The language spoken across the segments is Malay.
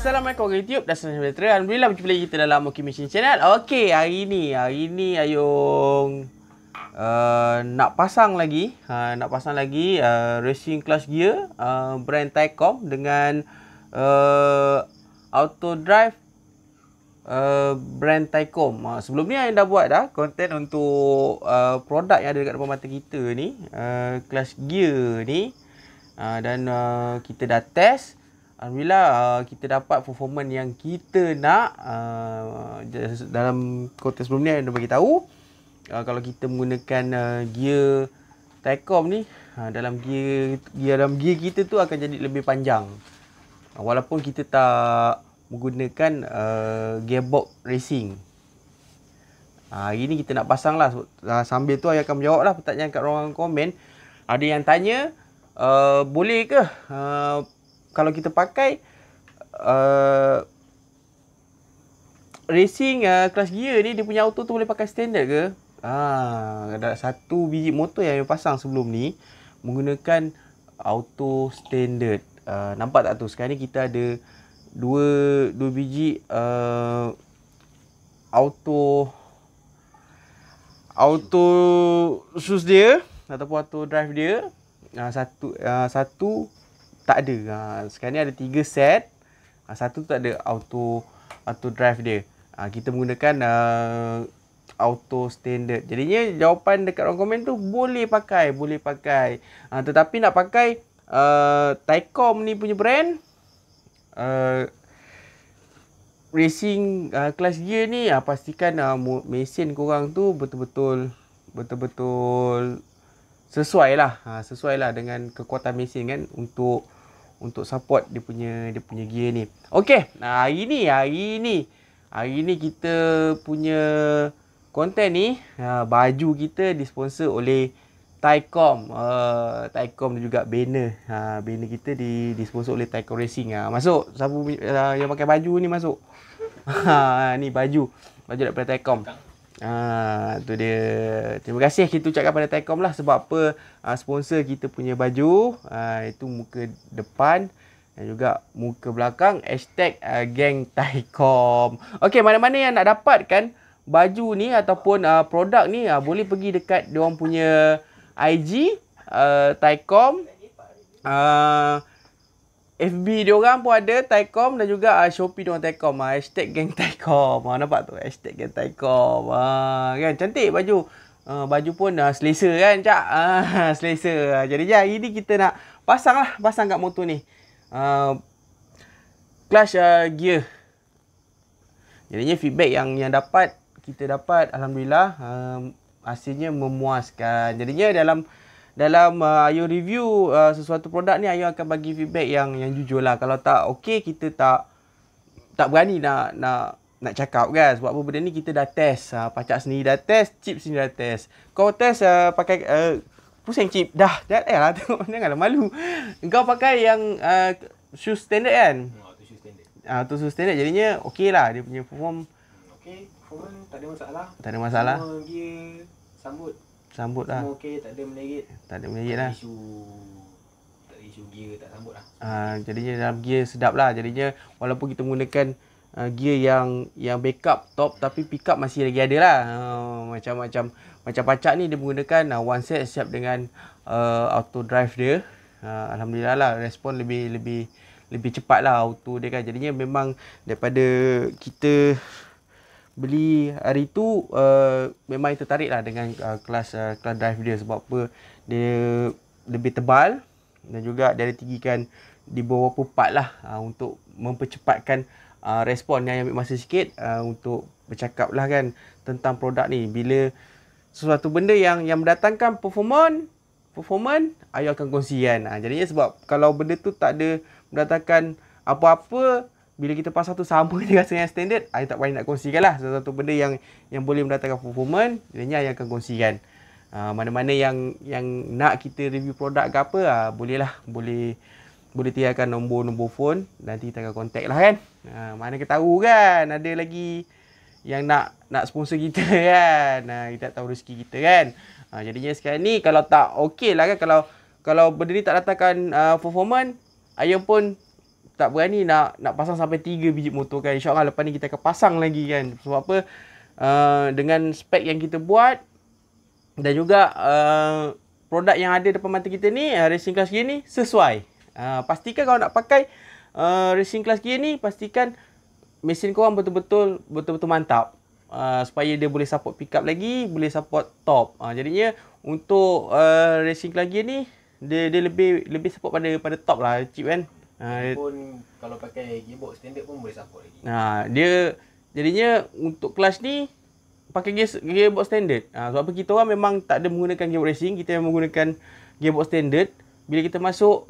Assalamualaikum warahmatullahi YouTube dan salam sejahtera. Alhamdulillah berjumpa lagi kita dalam Moki Machine Channel. Okey, hari ni Ayong nak pasang lagi racing clutch gear brand Taicom dengan auto drive brand Taicom. Sebelum ni Ayong dah buat konten untuk produk yang ada dekat depan mata kita ni, clutch gear ni, dan kita dah test. Alhamdulillah kita dapat performance yang kita nak. Dalam konten sebelum ni Ayong dah bagi tahu kalau kita menggunakan gear Taicom ni, dalam gear kita tu akan jadi lebih panjang, walaupun kita tak menggunakan gearbox racing. Hari ni kita nak pasang lah. Sambil tu Ayong akan menjawab lah pertanyaan kat ruangan komen. Ada yang tanya, boleh ke kalau kita pakai racing clutch gear ni, dia punya auto tu boleh pakai standard ke? Ada satu biji motor yang Ayong pasang sebelum ni menggunakan auto standard. Nampak tak tu? Sekarang ni kita ada dua biji auto shoes dia ataupun auto drive dia. Satu tak ada. Sekarang ni ada 3 set. Satu tak ada auto drive dia. Kita menggunakan auto standard. Jadinya jawapan dekat ruang komen tu boleh pakai. Tetapi nak pakai Taicom ni punya brand racing clutch gear ni, pastikan mesin korang tu betul-betul sesuai lah dengan kekuatan mesin kan, untuk support dia punya gear ni. Okey, hari ni kita punya konten ni, baju kita disponsor oleh Taicom. Taicom dan juga banner. Banner kita disponsor oleh Taicom Racing. Masuk siapa yang pakai baju ni masuk. Ni baju daripada Taicom. Tu dia. Terima kasih kita ucapkan pada Taicom lah. Sebab apa? Sponsor kita punya baju. Itu muka depan dan juga muka belakang #geng Taicom. Okey, mana-mana yang nak dapatkan baju ni ataupun produk ni, boleh pergi dekat diorang punya IG Taicom. FB diorang pun ada Taicom, dan juga Shopee diorang Taicom. #geng Taicom. Nampak tu? #geng Taicom. Kan cantik baju. Baju pun selesa kan, Cak? Selesa. Jadi hari ni kita nak pasang kat motor ni clutch gear. Jadinya feedback yang kita dapat alhamdulillah, hasilnya memuaskan. Jadinya dalam Ayong review sesuatu produk ni, Ayong akan bagi feedback yang jujur lah. Kalau tak okey, kita tak berani nak cakap kan. Sebab apa, benda ni kita dah test. Pacak sendiri dah test, chip sendiri dah test. Kau test pakai pusing chip dah lah, tengok, janganlah malu. Kau pakai yang shoes standard kan? Auto shoes standard. Auto shoes standard, jadinya okey lah. Dia punya perform Okey, performance tak ada masalah. tak ada masalah. Semua gear Sambut lah. semua okey, tak ada menerit. Tak ada menerit lah. Tak ada isu gear tak sambut lah. Jadinya dalam gear sedap lah. Jadinya walaupun kita menggunakan gear yang backup top, tapi pickup masih lagi ada lah. Macam pacak ni dia menggunakan one set siap dengan auto drive dia. Alhamdulillah lah, respon lebih cepat lah auto dia kan. Jadinya memang daripada kita beli hari tu, memang tertarik lah dengan kelas drive dia. Sebab apa, dia lebih tebal dan juga dia ada tinggikan di bawah part lah, untuk mempercepatkan respon yang ambil masa sikit, untuk bercakap lah kan tentang produk ni. Bila sesuatu benda yang mendatangkan performance, Ayong akan kongsi kan. Jadinya sebab kalau benda tu tak ada mendatangkan apa-apa, bila kita pasang tu sama je rasa yang standard, Ayong tak berani nak kongsikan lah. Sesuatu benda yang boleh mendatangkan performance, jadinya Ayong akan kongsikan. Mana-mana yang nak kita review produk ke apa, boleh tinggalkan nombor phone, nanti kita akan contact lah kan. Mana kita tahu kan, ada lagi yang nak sponsor kita kan. Kita tak tahu rezeki kita kan. Jadinya sekarang ni kalau tak okey lah kan, kalau benda ni tak datangkan performance, Ayong pun tak berani nak pasang sampai 3 biji motor kan. InsyaAllah lepas ni kita akan pasang lagi kan. Sebab apa? Dengan spek yang kita buat dan juga produk yang ada depan mata kita ni, racing class gear ni sesuai. Pastikan kalau nak pakai racing class gear ni, pastikan mesin korang betul-betul mantap. Supaya dia boleh support pickup lagi, boleh support top. Jadinya untuk racing class gear ni dia lebih support pada top lah, chip kan. Pun kalau pakai gearbox standard pun boleh support lagi. Dia jadinya untuk kelas ni pakai gearbox standard. Sebab apa kita orang memang tak ada menggunakan gearbox racing, kita memang menggunakan gearbox standard. Bila kita masuk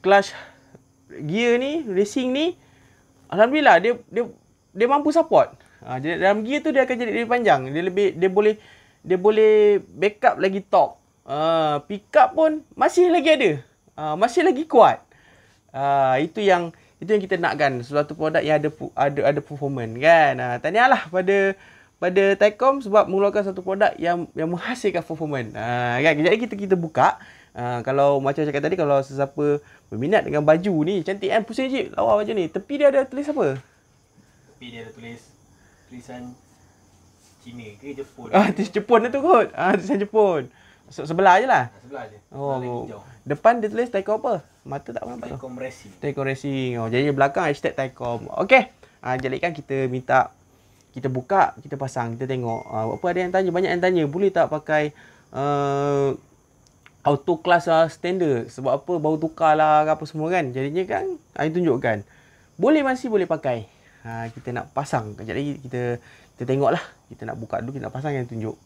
kelas gear ni, racing ni, alhamdulillah dia mampu support. Dalam gear tu dia akan jadi lebih panjang. Dia boleh backup lagi top. Pickup pun masih lagi ada. Masih lagi kuat. Itu yang kita nakkan, suatu produk yang ada performance kan. Tahniahlah pada Thaicom sebab mengeluarkan satu produk yang menghasilkan performance. Kan. Jadi kita buka. Kalau macam cakap tadi, kalau sesiapa berminat dengan baju ni, cantik kan, pusing je lawa baju ni. Tepi dia ada tulis apa? Tepi dia ada tulisan Cina ke Jepun? Tulis Jepun tu kot. Tulisan Jepun. Sebelah je lah. Sebelah je. Oh. Depan dia tulis Thaicom apa? Mata tak nampak. Thaicom Racing. Thaicom Racing. Jadi belakang hashtag Thaicom. Okey. Jadi kan kita minta, kita buka, kita pasang, kita tengok. Apa ada yang tanya, banyak yang tanya, boleh tak pakai auto class standard? Sebab apa, baru tukar lah apa semua kan. Jadinya kan, saya tunjukkan. Masih boleh pakai. Kita nak pasang. Kejap lagi kita tengok lah. Kita nak buka dulu, kita nak pasang yang tunjuk.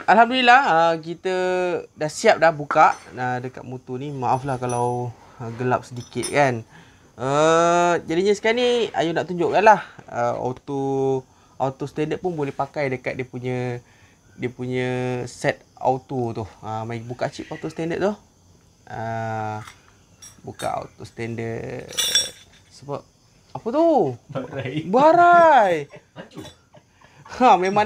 Alhamdulillah, kita dah siap dah buka dekat motor ni. Maaf lah kalau gelap sedikit kan. Jadinya sekarang ni Ayu nak tunjukkan lah. Auto standard pun boleh pakai dekat dia punya set auto tu. Mari buka chip auto standard tu. Buka auto standard. Sebab apa tu? Barai. Memang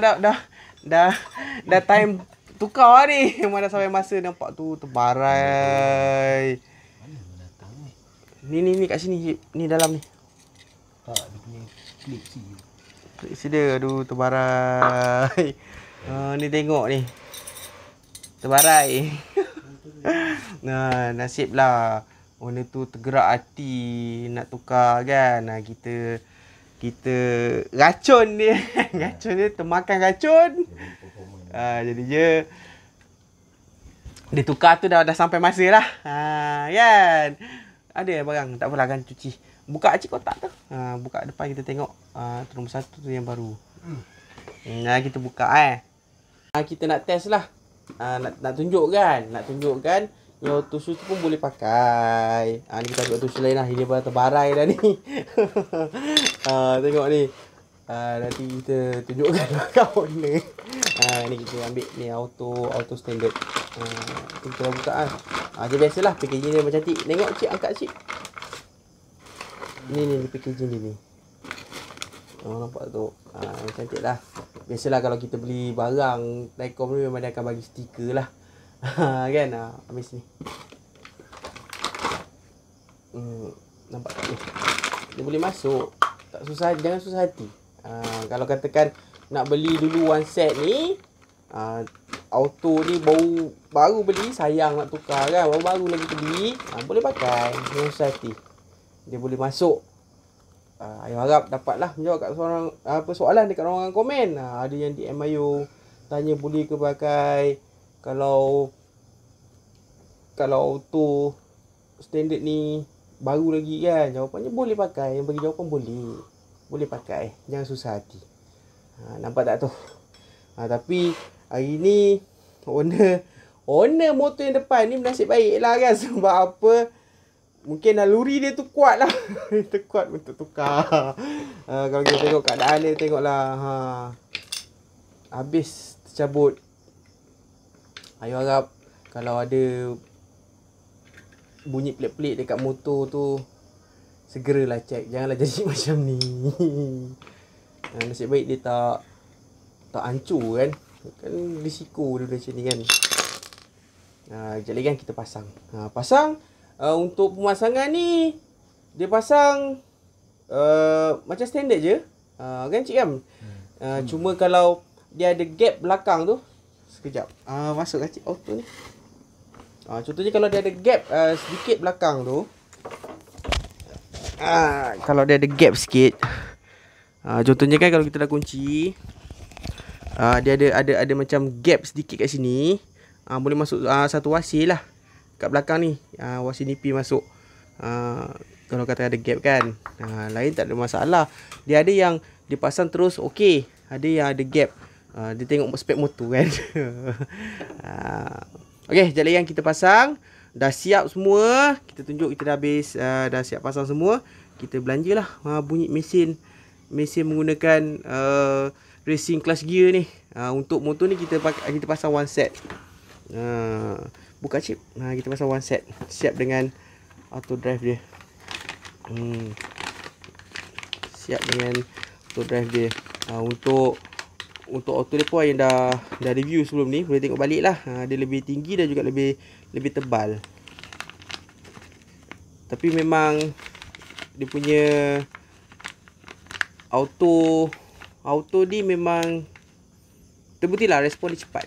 dah time tukar ni. Memang dah sampai masa nampak tu terbarai. Ni kat sini, ni dalam ni. Dia punya klik dia. Aduh, terbarai. Ni tengok ni. Terbarai. Nasib lah. Owner tu tergerak hati nak tukar kan. Kita racun dia. Racun dia termakan racun. Jadinya dia tukar tu dah sampai masa lah. Kan. Ada barang, tak apalah kan cuci. Buka cik kotak tu. Buka depan kita tengok. Tu nombor 1 tu yang baru. Kita buka kita nak test lah. Nak tunjukkan. Yang auto shoes tu pun boleh pakai. Ni kita ambil auto shoes lain lah. Ini pada terbarai dah ni. Tengok ni. Nanti kita tunjukkan kat owner. Ni kita ambil ni auto standard. Kita dah buka lah. Dia biasalah packaging dia macam cantik. Tengok cik, angkat cik. Ni packaging dia ni. Nampak tu. Cantik lah. Biasalah kalau kita beli barang Thaicom ni memang dia akan bagi stiker lah. Kan? Habis ni. Nampak tak ni? Dia boleh masuk. Tak susah, jangan susah hati. Kalau katakan nak beli dulu one set ni, auto ni baru beli, sayang nak tukar kan. Baru lagi beli, boleh pakai. Jangan susah hati. Dia boleh masuk. Ayu harap dapatlah menjawab kat soalan dekat orang komen. Ada yang DM Ayu tanya boleh ke pakai kalau auto standard ni baru lagi kan. Jawapannya boleh pakai. Yang bagi jawapan boleh pakai. Jangan susah hati. Nampak tak tu? Tapi hari ni owner motor yang depan ni bernasib baik lah kan. Sebab apa? Mungkin naluri dia tu kuat lah. Dia kuat untuk tukar. Kalau kita tengok keadaan dia, tengoklah. Habis tercabut. Ayu harap kalau ada bunyi pelik-pelik dekat motor tu, segeralah check. Janganlah jadi macam ni. Nasib baik dia tak hancur kan. Kan risiko dia macam ni kan. Sekejap lagi kan kita pasang. Pasang. Untuk pemasangan ni dia pasang macam standard je. Kan cik Am? Cuma kalau dia ada gap belakang tu, sekejap. Masuk kan cik auto ni. Contohnya kalau dia ada gap sedikit belakang tu. Kalau dia ada gap sikit. Contohnya kan kalau kita dah kunci, dia ada macam gap sedikit kat sini. Boleh masuk satu wasi lah kat belakang ni. Wasi nipi masuk. Kalau kata ada gap kan. Lain tak ada masalah. Dia ada yang dia pasang terus okey. Ada yang ada gap. Dia tengok spek motor kan. Okey, sekejap lagi yang kita pasang. Dah siap semua. Kita tunjuk kita dah habis. Dah siap pasang semua. Kita belanjalah bunyi mesin menggunakan racing clutch gear ni. Untuk motor ni kita pasang one set. Buka chip. Kita pasang one set. Siap dengan auto drive dia. Siap dengan auto drive dia. Untuk auto dia pun yang dah review sebelum ni. Boleh tengok balik lah. Dia lebih tinggi dan juga lebih tebal. Tapi memang dia punya auto ni memang terbukti lah respon dia cepat.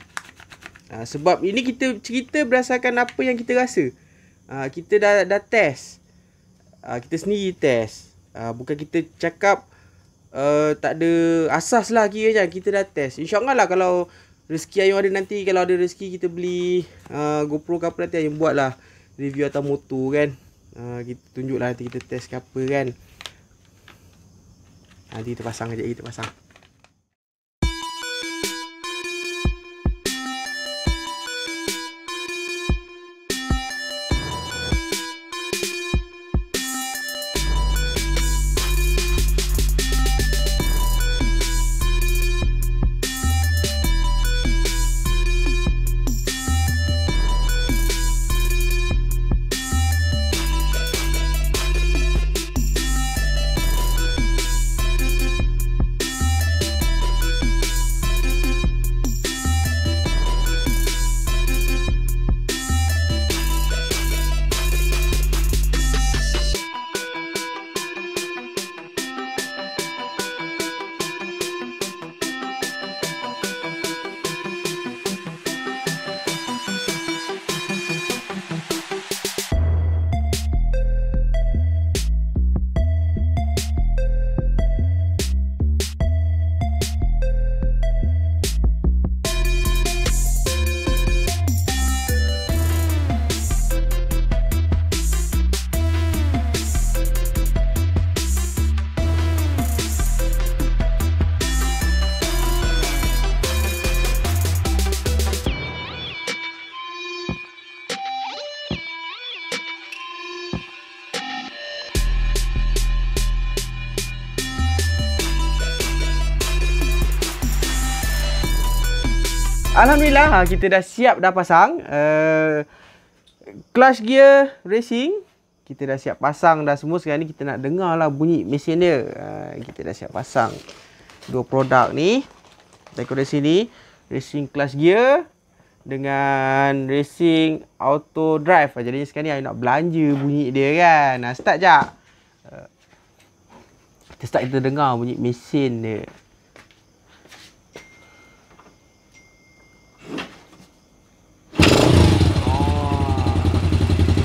Sebab ini kita cerita berdasarkan apa yang kita rasa. Kita dah test. Kita sendiri test. Bukan kita cakap tak ada asas lah kira je. Kita dah test. InsyaAllah lah kalau rezeki Ayung ada nanti. Kalau ada rezeki kita beli GoPro ke apa nanti Ayung buat lah review atas motor kan. Kita tunjuk lah nanti kita test ke apa kan. Nanti kita pasang sekejap lagi kita pasang. Alhamdulillah kita dah siap dah pasang clutch gear racing. Kita dah siap pasang dah semua. Sekarang ni kita nak dengar lah bunyi mesin dia. Kita dah siap pasang dua produk ni. Dari sini racing clutch gear dengan racing auto drive. Jadi sekarang ni I nak belanja bunyi dia kan. Start jap. Kita start, kita dengar bunyi mesin dia.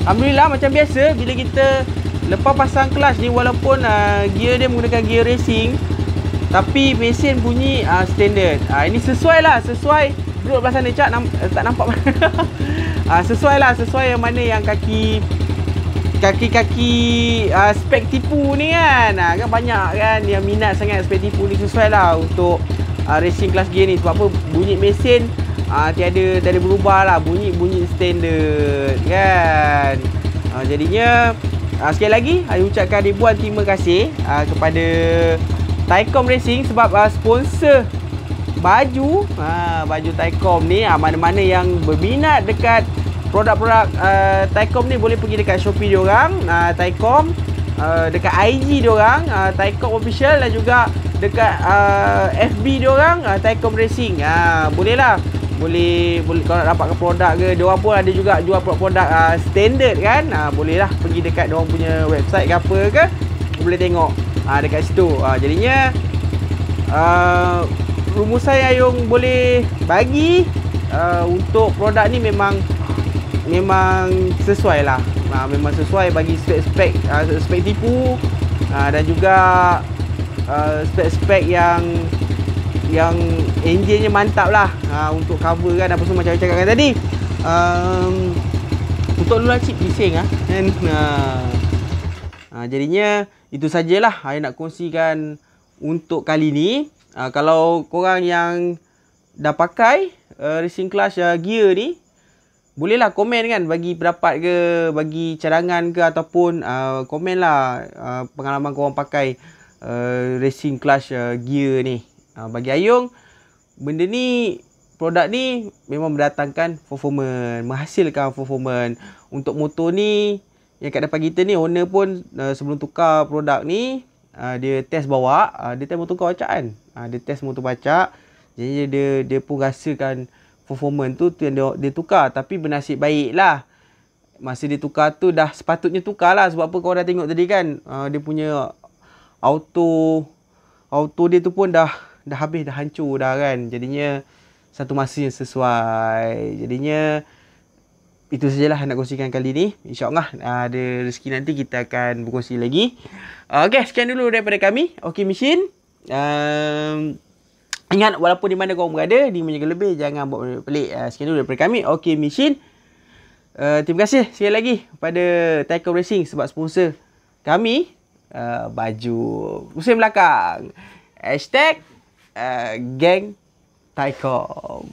Alhamdulillah macam biasa bila kita lepas pasang clutch ni, walaupun gear dia menggunakan gear racing tapi mesin bunyi standard. Ini sesuai lah, sesuai duduk belah sana Cak, tak nampak. Sesuai yang mana yang kaki spek tipu ni kan. Kan banyak kan yang minat sangat spek tipu ni. Sesuai lah untuk racing clutch gear ni. Sebab apa, bunyi mesin tiada berubah lah, bunyi standard kan. Jadinya sekali lagi saya ucapkan ribuan terima kasih kepada Thaicom Racing sebab sponsor baju Thaicom ni. Mana-mana yang berminat dekat produk-produk Thaicom ni boleh pergi dekat Shopee diorang, Thaicom, dekat IG diorang, Thaicom Official, dan juga dekat FB diorang, Thaicom Racing. Bolehlah boleh kalau nak dapatkan produk ke, diorang pun ada juga jual produk standard kan. Boleh lah pergi dekat diorang punya website ke apa ke, boleh tengok dekat situ. Jadinya rumusan yang Ayung boleh bagi untuk produk ni memang sesuai lah. Memang sesuai bagi spek tipu, dan juga spek yang enjinnya mantap lah, untuk cover kan apa semua macam saya cakapkan tadi. Untuk luar chip bising kan. Jadinya itu sajalah saya nak kongsikan untuk kali ni. Kalau korang yang dah pakai racing clutch gear ni, bolehlah komen kan, bagi pendapat ke, bagi cadangan ke, ataupun komen lah pengalaman korang pakai racing clutch gear ni. Bagi Ayung, benda ni, produk ni memang mendatangkan performance, menghasilkan performance. Untuk motor ni yang kat depan kita ni, owner pun sebelum tukar produk ni, dia test bawa, dia test motor kau bacak kan. Dia test motor bacak, jadi dia pun rasakan performance tu yang dia tukar. Tapi bernasib baik lah, masa dia tukar tu dah sepatutnya tukar lah. Sebab apa, kau dah tengok tadi kan, dia punya auto dia tu pun dah habis, dah hancur dah kan. Jadinya satu masa yang sesuai. Jadinya itu sajalah nak kongsikan kali ni. InsyaAllah ada rezeki nanti kita akan berkongsi lagi. Okay, sekian dulu daripada kami, OK Machine. Ingat, walaupun di mana korang berada, di menjaga lebih, jangan buat pelik. Sekian dulu daripada kami, OK Machine. Terima kasih sekali lagi kepada Tycom Racing sebab sponsor kami baju musim belakang. #Geng Tycom.